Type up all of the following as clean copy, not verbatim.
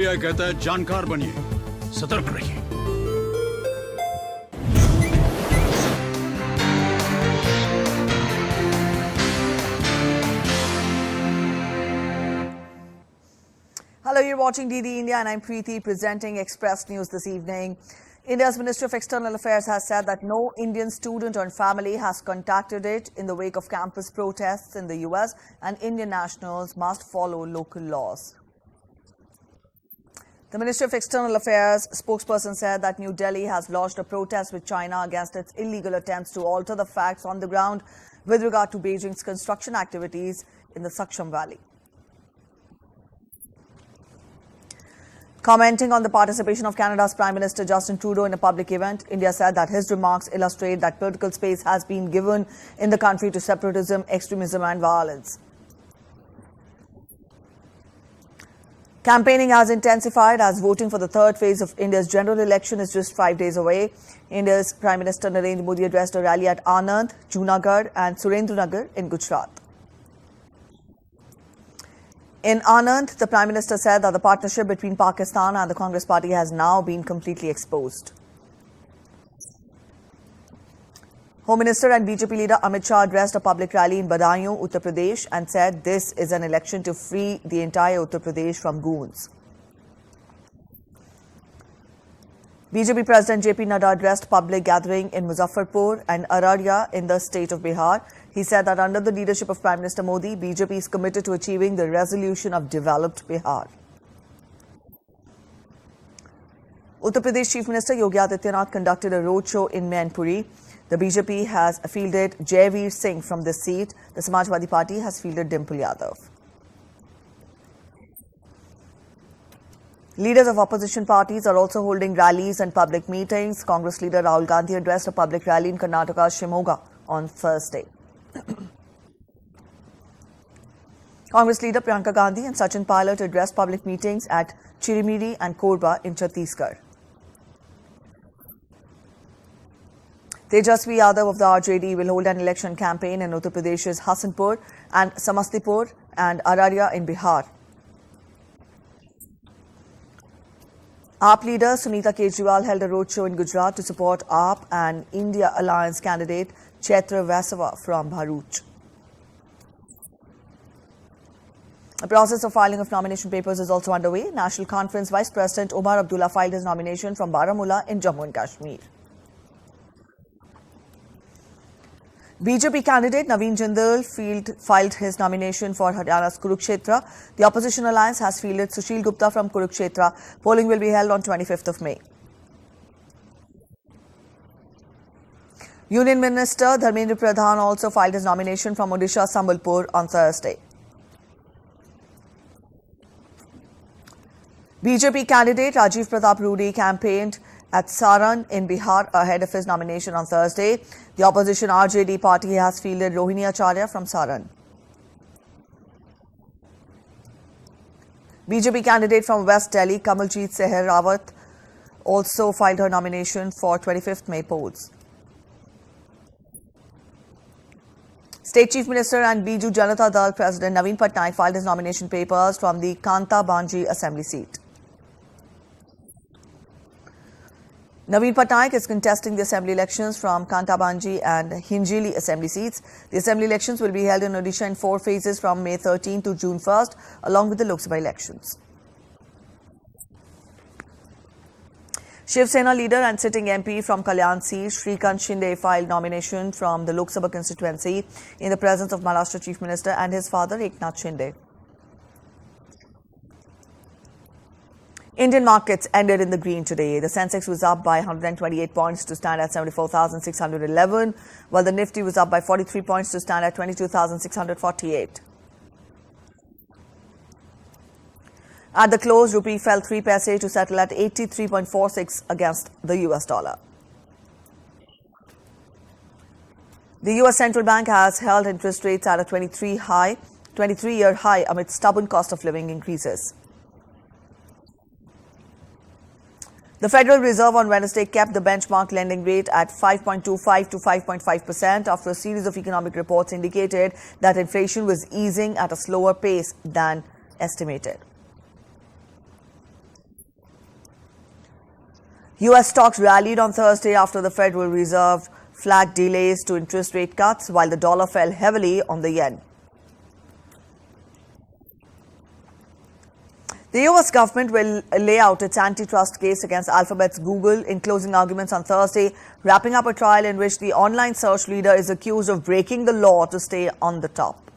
यह कहता है जानकार बनिए, सतर्क रहिए। Hello, you're watching DD India and I'm Preeti presenting Express News this evening. India's Ministry of External Affairs has said that no Indian student or family has contacted it in the wake of campus protests in the US and Indian nationals must follow local laws. The Ministry of External Affairs spokesperson said that New Delhi has lodged a protest with China against its illegal attempts to alter the facts on the ground with regard to Beijing's construction activities in the Saksham Valley. Commenting on the participation of Canada's Prime Minister Justin Trudeau in a public event, India said that his remarks illustrate that political space has been given in the country to separatism, extremism and violence. Campaigning has intensified as voting for the third phase of India's general election is just 5 days away. India's Prime Minister Narendra Modi addressed a rally at Anand, Junagadh and Surendranagar in Gujarat. In Anand, the Prime Minister said that the partnership between Pakistan and the Congress Party has now been completely exposed. Home Minister and BJP leader Amit Shah addressed a public rally in Badaयूं, Uttar Pradesh and said this is an election to free the entire Uttar Pradesh from goons. BJP President JP Nadda addressed a public gathering in Muzaffarpur and Araria in the state of Bihar. He said that under the leadership of Prime Minister Modi, BJP is committed to achieving the resolution of developed Bihar. Uttar Pradesh Chief Minister Yogi Adityanath conducted a roadshow in Mainpuri. The BJP has fielded Jaiveer Singh from this seat. The Samajwadi Party has fielded Dimple Yadav. Leaders of opposition parties are also holding rallies and public meetings. Congress leader Rahul Gandhi addressed a public rally in Karnataka's Shimoga on Thursday. Congress leader Priyanka Gandhi and Sachin Pilot addressed public meetings at Chirimiri and Korba in Chhattisgarh. Tejasvi Yadav of the RJD will hold an election campaign in Uttar Pradesh's Hasanpur and Samastipur and Araria in Bihar. AAP leader Sunita Kejriwal held a roadshow in Gujarat to support AAP and India Alliance candidate Chaitra Vasava from Bharuch. The process of filing of nomination papers is also underway. National Conference Vice President Omar Abdullah filed his nomination from Baramulla in Jammu and Kashmir. BJP candidate Naveen Jindal filed his nomination for Haryana's Kurukshetra. The opposition alliance has fielded Sushil Gupta from Kurukshetra. Polling will be held on 25th of May. Union Minister Dharmendra Pradhan also filed his nomination from Odisha Sambalpur on Thursday. BJP candidate Rajiv Pratap Rudy campaigned at Saran in Bihar ahead of his nomination on Thursday. The opposition RJD party has fielded Rohini Acharya from Saran. BJP candidate from West Delhi Kamaljeet Seher Rawat also filed her nomination for 25th May polls. State Chief Minister and Biju Janata Dal President Naveen Patnaik filed his nomination papers from the Kanta Banji Assembly seat. Naveen Patnaik is contesting the assembly elections from Kantabanji and Hinjili assembly seats. The assembly elections will be held in Odisha in 4 phases from May 13 to June 1st, along with the Lok Sabha elections. Shiv Sena leader and sitting MP from Kalyan seat, Shrikant Shinde, filed nomination from the Lok Sabha constituency in the presence of Maharashtra Chief Minister and his father Eknath Shinde. Indian markets ended in the green today. The Sensex was up by 128 points to stand at 74,611, while the Nifty was up by 43 points to stand at 22,648. At the close, rupee fell 3 paise to settle at 83.46 against the US dollar. The US Central Bank has held interest rates at a 23-year high amid stubborn cost of living increases. The Federal Reserve on Wednesday kept the benchmark lending rate at 5.25 to 5.5% after a series of economic reports indicated that inflation was easing at a slower pace than estimated. US stocks rallied on Thursday after the Federal Reserve flagged delays to interest rate cuts, while the dollar fell heavily on the yen. The US government will lay out its antitrust case against Alphabet's Google in closing arguments on Thursday, wrapping up a trial in which the online search leader is accused of breaking the law to stay on the top.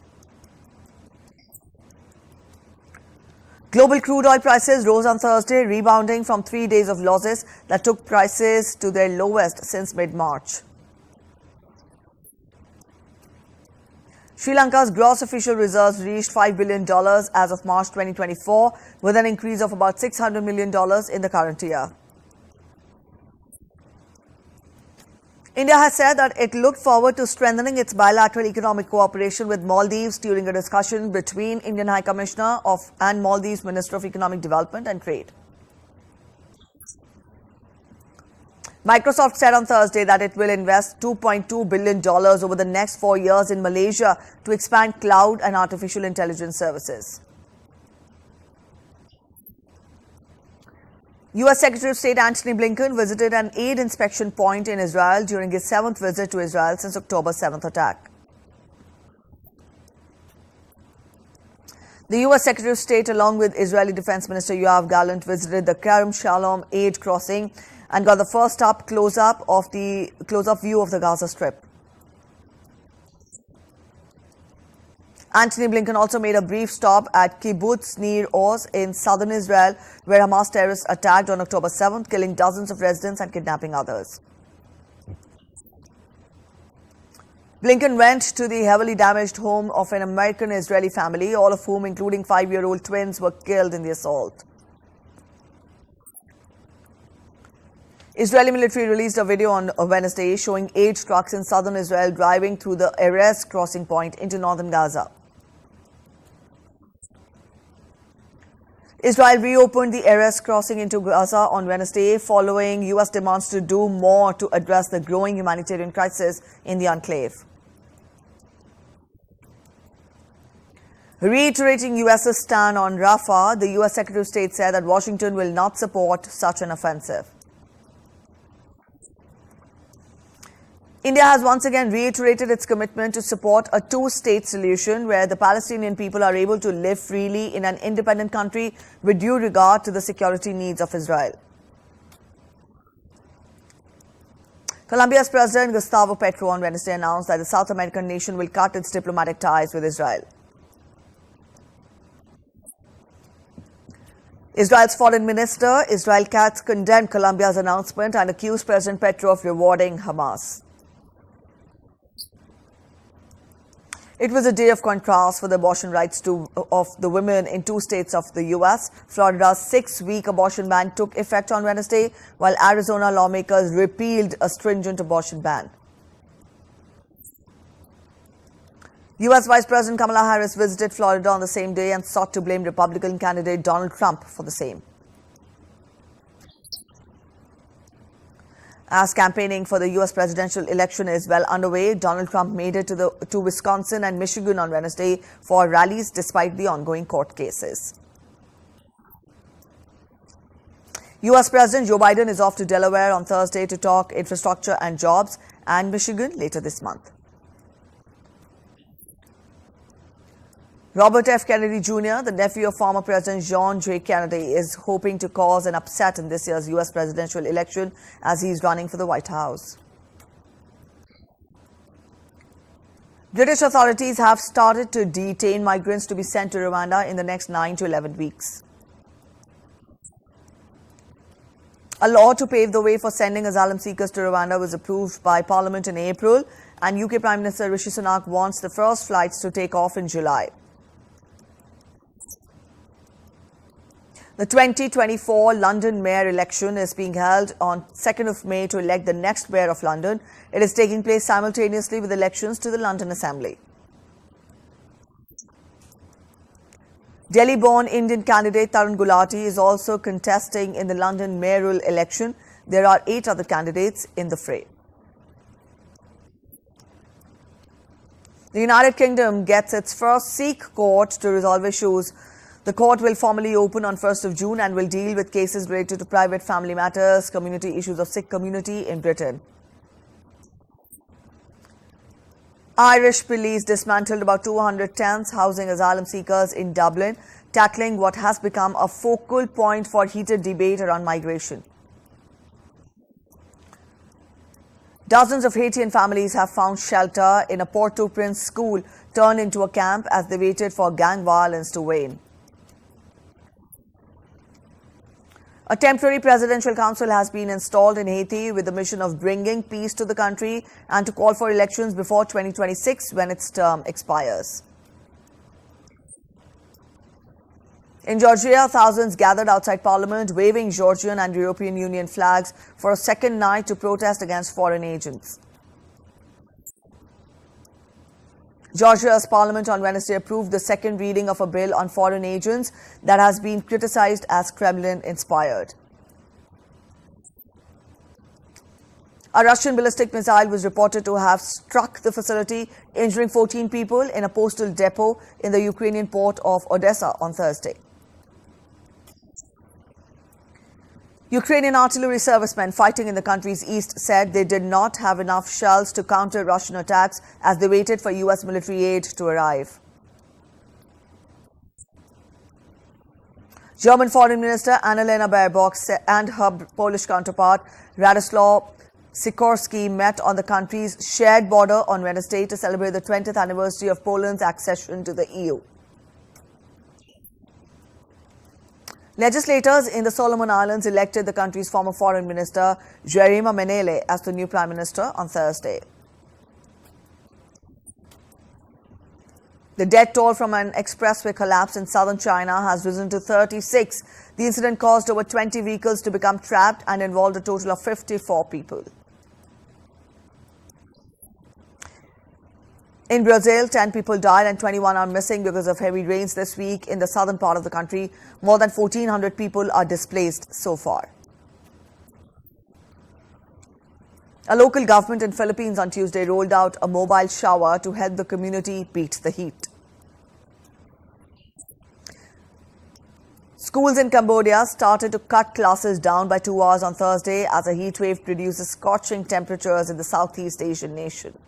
Global crude oil prices rose on Thursday, rebounding from 3 days of losses that took prices to their lowest since mid-March. Sri Lanka's gross official reserves reached $5 billion as of March 2024, with an increase of about $600 million in the current year. India has said that it looked forward to strengthening its bilateral economic cooperation with Maldives during a discussion between Indian High Commissioner and Maldives Minister of Economic Development and Trade. Microsoft said on Thursday that it will invest $2.2 billion over the next 4 years in Malaysia to expand cloud and artificial intelligence services. U.S. Secretary of State Antony Blinken visited an aid inspection point in Israel during his 7th visit to Israel since October's 7th attack. The U.S. Secretary of State, along with Israeli Defense Minister Yoav Gallant, visited the Kerem Shalom aid crossing and got the first close-up view of the Gaza Strip. Antony Blinken also made a brief stop at Kibbutz Nir Oz in southern Israel, where Hamas terrorists attacked on October 7th, killing dozens of residents and kidnapping others. Blinken went to the heavily damaged home of an American-Israeli family, all of whom, including 5-year-old twins, were killed in the assault. Israeli military released a video on Wednesday showing 8 trucks in southern Israel driving through the Erez crossing point into northern Gaza. Israel reopened the Erez crossing into Gaza on Wednesday following U.S. demands to do more to address the growing humanitarian crisis in the enclave. Reiterating U.S.'s stand on Rafah, the U.S. Secretary of State said that Washington will not support such an offensive. India has once again reiterated its commitment to support a two-state solution where the Palestinian people are able to live freely in an independent country with due regard to the security needs of Israel. Colombia's President Gustavo Petro on Wednesday announced that the South American nation will cut its diplomatic ties with Israel. Israel's Foreign Minister, Israel Katz, condemned Colombia's announcement and accused President Petro of rewarding Hamas. It was a day of contrast for the abortion rights of the women in 2 states of the U.S. Florida's 6-week abortion ban took effect on Wednesday, while Arizona lawmakers repealed a stringent abortion ban. U.S. Vice President Kamala Harris visited Florida on the same day and sought to blame Republican candidate Donald Trump for the same. As campaigning for the U.S. presidential election is well underway, Donald Trump made it to Wisconsin and Michigan on Wednesday for rallies despite the ongoing court cases. U.S. President Joe Biden is off to Delaware on Thursday to talk infrastructure and jobs, and Michigan later this month. Robert F. Kennedy Jr., the nephew of former President John J. Kennedy, is hoping to cause an upset in this year's U.S. presidential election as he is running for the White House. British authorities have started to detain migrants to be sent to Rwanda in the next 9 to 11 weeks. A law to pave the way for sending asylum seekers to Rwanda was approved by Parliament in April, and UK Prime Minister Rishi Sunak wants the first flights to take off in July. The 2024 London Mayor election is being held on 2nd of May to elect the next Mayor of London. It is taking place simultaneously with elections to the London Assembly. Delhi-born Indian candidate Tarun Gulati is also contesting in the London mayoral election. There are 8 other candidates in the fray. The United Kingdom gets its first Sikh court to resolve issues The court will formally open on 1st of June and will deal with cases related to private family matters, community issues of Sikh community in Britain. Irish police dismantled about 200 tents housing asylum seekers in Dublin, tackling what has become a focal point for heated debate around migration. Dozens of Haitian families have found shelter in a Port-au-Prince school turned into a camp as they waited for gang violence to wane. A temporary presidential council has been installed in Haiti with the mission of bringing peace to the country and to call for elections before 2026 when its term expires. In Georgia, thousands gathered outside Parliament waving Georgian and European Union flags for a second night to protest against foreign agents. Georgia's parliament on Wednesday approved the second reading of a bill on foreign agents that has been criticized as Kremlin-inspired. A Russian ballistic missile was reported to have struck the facility, injuring 14 people in a postal depot in the Ukrainian port of Odessa on Thursday. Ukrainian artillery servicemen fighting in the country's east said they did not have enough shells to counter Russian attacks as they waited for U.S. military aid to arrive. German Foreign Minister Annalena Baerbock and her Polish counterpart Radoslaw Sikorski met on the country's shared border on Wednesday to celebrate the 20th anniversary of Poland's accession to the EU. Legislators in the Solomon Islands elected the country's former foreign minister, Jerima Menele, as the new prime minister on Thursday. The death toll from an expressway collapse in southern China has risen to 36. The incident caused over 20 vehicles to become trapped and involved a total of 54 people. In Brazil, 10 people died and 21 are missing because of heavy rains this week in the southern part of the country. More than 1,400 people are displaced so far. A local government in Philippines on Tuesday rolled out a mobile shower to help the community beat the heat. Schools in Cambodia started to cut classes down by 2 hours on Thursday as a heat wave produces scorching temperatures in the Southeast Asian nation.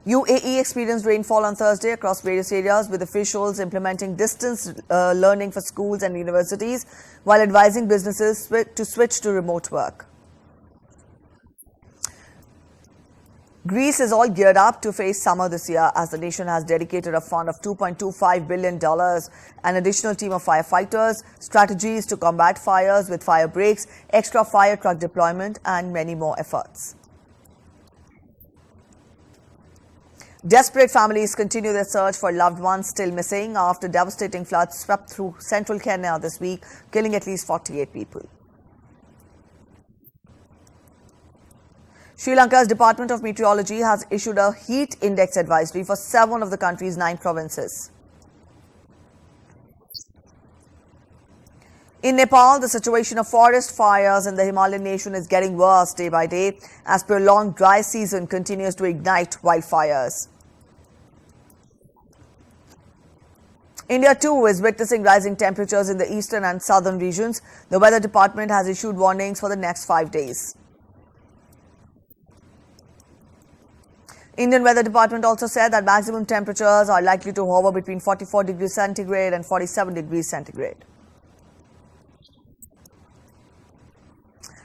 UAE experienced rainfall on Thursday across various areas, with officials implementing distance learning for schools and universities while advising businesses to switch to remote work. Greece is all geared up to face summer this year as the nation has dedicated a fund of $2.25 billion, an additional team of firefighters, strategies to combat fires with fire breaks, extra fire truck deployment and many more efforts. Desperate families continue their search for loved ones still missing after devastating floods swept through central Kenya this week, killing at least 48 people. Sri Lanka's Department of Meteorology has issued a heat index advisory for 7 of the country's 9 provinces. In Nepal, the situation of forest fires in the Himalayan nation is getting worse day by day as prolonged dry season continues to ignite wildfires. India too is witnessing rising temperatures in the eastern and southern regions. The weather department has issued warnings for the next 5 days. Indian Weather Department also said that maximum temperatures are likely to hover between 44 degrees centigrade and 47 degrees centigrade.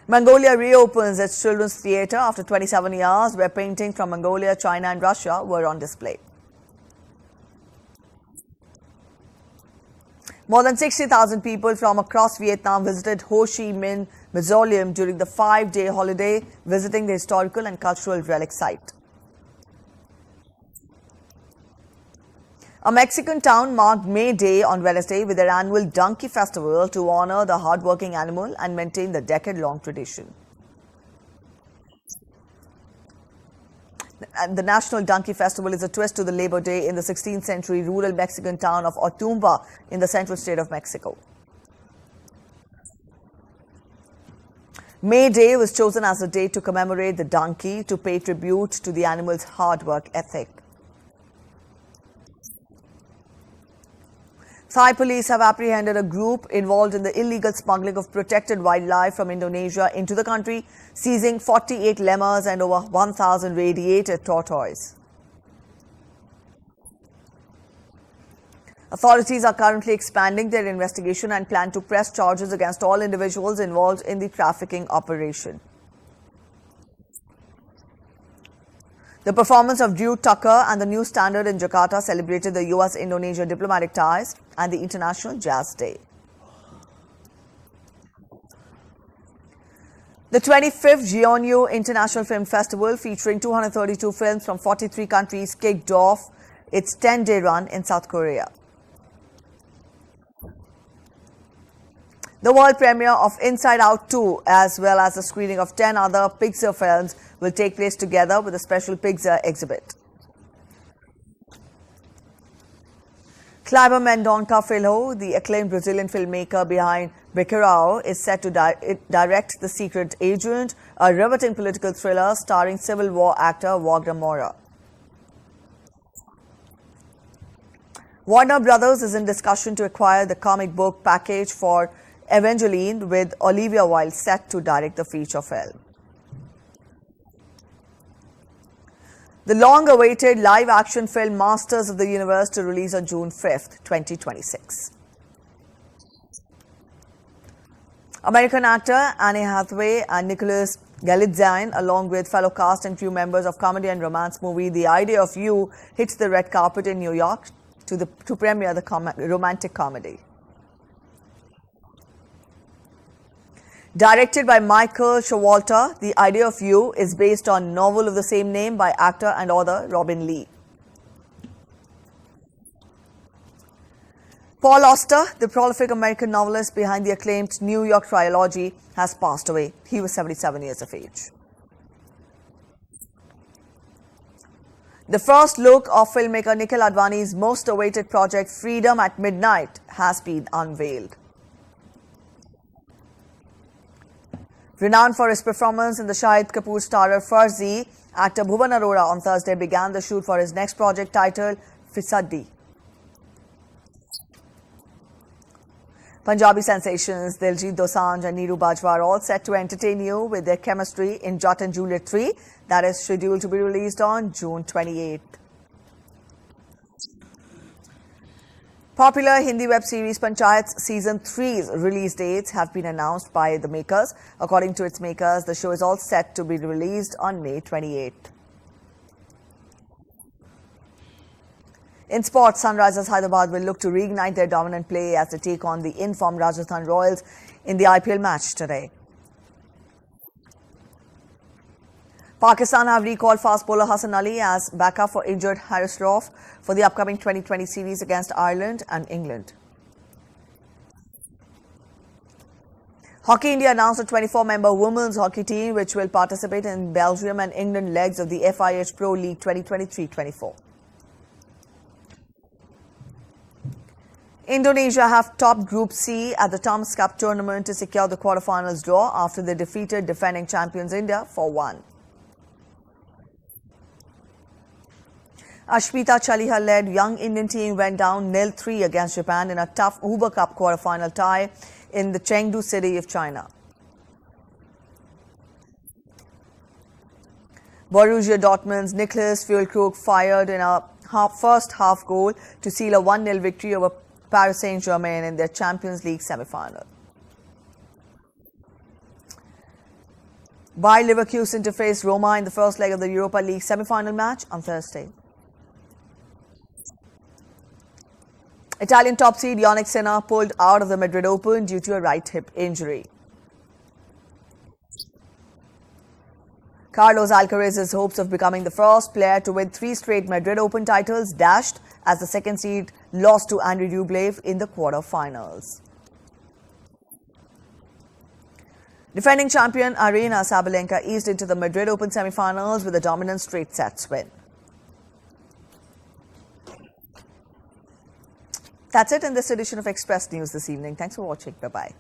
Mongolia reopens its children's theatre after 27 years, where paintings from Mongolia, China and Russia were on display. More than 60,000 people from across Vietnam visited Ho Chi Minh Mausoleum during the 5-day holiday, visiting the historical and cultural relic site. A Mexican town marked May Day on Wednesday with their annual donkey festival to honor the hardworking animal and maintain the decade-long tradition. And the National Donkey Festival is a twist to the Labor Day in the 16th century rural Mexican town of Otumba in the central state of Mexico. May Day was chosen as a day to commemorate the donkey to pay tribute to the animal's hard work ethic. Thai police have apprehended a group involved in the illegal smuggling of protected wildlife from Indonesia into the country, seizing 48 lemurs and over 1,000 radiated tortoise. Authorities are currently expanding their investigation and plan to press charges against all individuals involved in the trafficking operation. The performance of Drew Tucker and the New Standard in Jakarta celebrated the US-Indonesia diplomatic ties and the International Jazz Day. The 25th Jeonju International Film Festival, featuring 232 films from 43 countries, kicked off its 10-day run in South Korea. The world premiere of Inside Out 2, as well as the screening of 10 other Pixar films, will take place together with a special Pixar exhibit. Kleber Mendonça Filho, the acclaimed Brazilian filmmaker behind Bacurau, is set to direct The Secret Agent, a riveting political thriller starring Civil War actor Wagner Moura. Warner Brothers is in discussion to acquire the comic book package for Evangeline, with Olivia Wilde set to direct the feature film. The long-awaited live-action film Masters of the Universe to release on June 5th, 2026. American actor Anne Hathaway and Nicholas Galitzine, along with fellow cast and crew members of comedy and romance movie The Idea of You, hits the red carpet in New York to premiere the romantic comedy. Directed by Michael Showalter, The Idea of You is based on a novel of the same name by actor and author Robin Lee. Paul Auster, the prolific American novelist behind the acclaimed New York trilogy, has passed away. He was 77 years of age. The first look of filmmaker Nikhil Advani's most awaited project, Freedom at Midnight, has been unveiled. Renowned for his performance in the Shahid Kapoor starrer Farzi, actor Bhuvan Arora on Thursday began the shoot for his next project titled Fisaddi. Punjabi sensations Diljit Dosanjh and Neeru Bajwa are all set to entertain you with their chemistry in Jat and Juliet 3, that is scheduled to be released on June 28th. Popular Hindi web series Panchayat's Season 3's release dates have been announced by the makers. According to its makers, the show is all set to be released on May 28th. In sports, Sunrisers Hyderabad will look to reignite their dominant play as they take on the in-form Rajasthan Royals in the IPL match today. Pakistan have recalled fast bowler Hassan Ali as backup for injured Haris Rauf for the upcoming 2020 series against Ireland and England. Hockey India announced a 24-member women's hockey team which will participate in Belgium and England legs of the FIH Pro League 2023-24. Indonesia have topped Group C at the Thomas Cup tournament to secure the quarterfinals draw after they defeated defending champions India 4-1. Ashmita Chaliha-led young Indian team went down 0-3 against Japan in a tough Uber Cup quarterfinal tie in the Chengdu city of China. Borussia Dortmund's Niklas Füllkrug fired in a first half goal to seal a 1-0 victory over Paris Saint-Germain in their Champions League semi-final. Bayer Leverkusen to face Roma in the first leg of the Europa League semi-final match on Thursday. Italian top seed Yannick Sinner pulled out of the Madrid Open due to a right hip injury. Carlos Alcaraz's hopes of becoming the first player to win 3 straight Madrid Open titles dashed as the second seed lost to Andrei Rublev in the quarter-finals. Defending champion Aryna Sabalenka eased into the Madrid Open semi-finals with a dominant straight sets win. That's it in this edition of Express News this evening. Thanks for watching. Bye-bye.